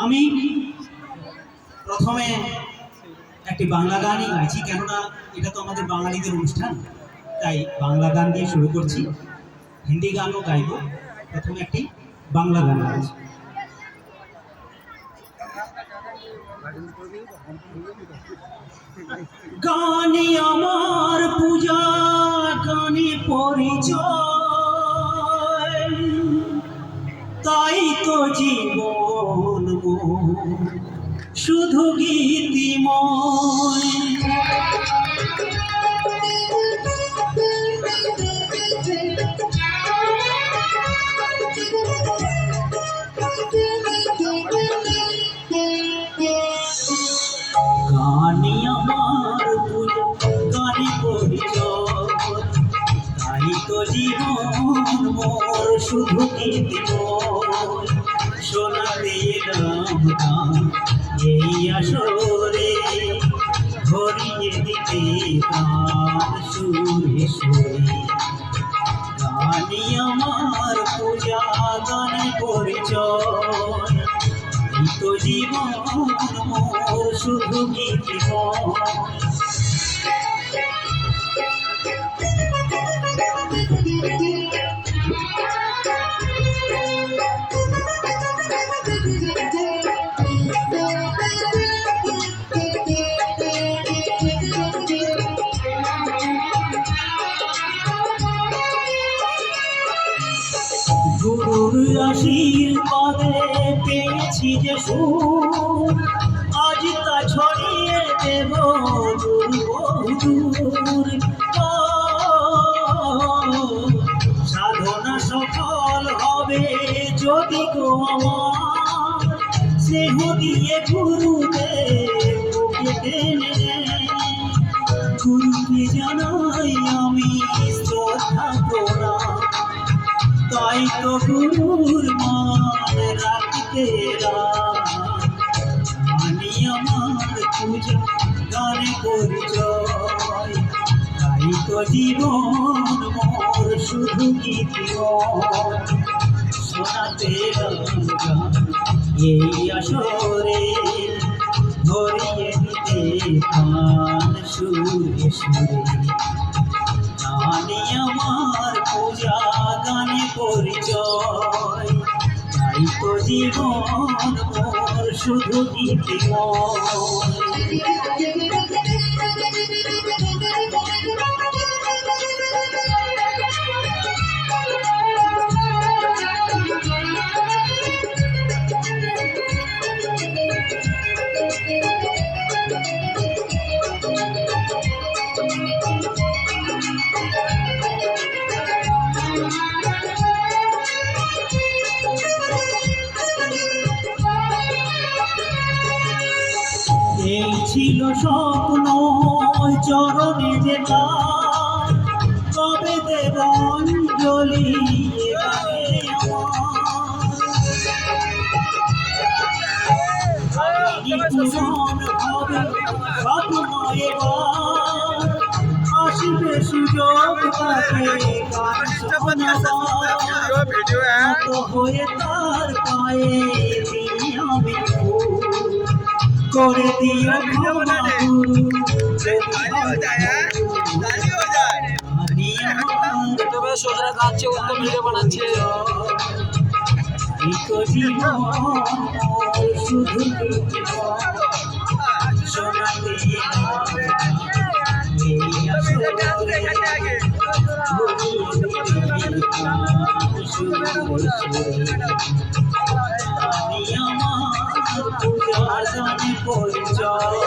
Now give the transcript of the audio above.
আমি প্রথমে একটি বাংলা গানই গাইছি, কেননা এটা তো আমাদের বাঙালিদের অনুষ্ঠান, তাই বাংলা গান দিয়ে শুরু করছি। হিন্দি গানও গাইব, প্রথমে একটি বাংলা গান গাইছি। গানে আমার পূজা, গানে পরিচয়, তাই তো জীবন শুধু গীতিময়। গানে আমার পূজা, গানে পরিচয়, তাই তো জীবন মোর শুধু গীতিময়। শোনাতে এলাম গান এই আসরে, ভরিয়ে দিতে প্রাণ সুরে সুরে। গানে আমার পূজা, গানে পরিচয়, তাই তো জীবন মোর শুধু গীতিময়। গুরুর আশীর্বাদে পেয়েছি যে সুর, আজ তা ছড়িয়ে দেব দূর বহুদূর। সাধনা সফল হবে যদি গো আমার, স্নেহ দিয়ে গুরুদেবকে টেনে। গুরুকে জানাই আমি শ্রদ্ধা প্রণাম, তাই তো গুরুর মান রাখতে। গানে আমার পূজা, গানে পরিচয়, তাই তো জীবন মোর শুধু গীতিময়। শোনাতে গান এই আসরে, ভরিয়ে দিতে প্রাণ সুরে সুরে। গানে আমার পূজা, গানে পরিচয়, তাই তো জীবন মোর শুধু গীতিময়। এই ছিল স্বপ্ন চরণে যে তার, কবে দেব অঞ্জলি পূরণ হবে স্বপ্ন এবার। আসবে সুযোগ তাকে গান শোনাবার, হয়ে তার পায়ে দিই আমি করে দিও ক্ষমা গুরু। সোজা গাচ্ছে উত্তম ভিডিও বানাচ্ছে। শুধু শোনাতে পরিচয়,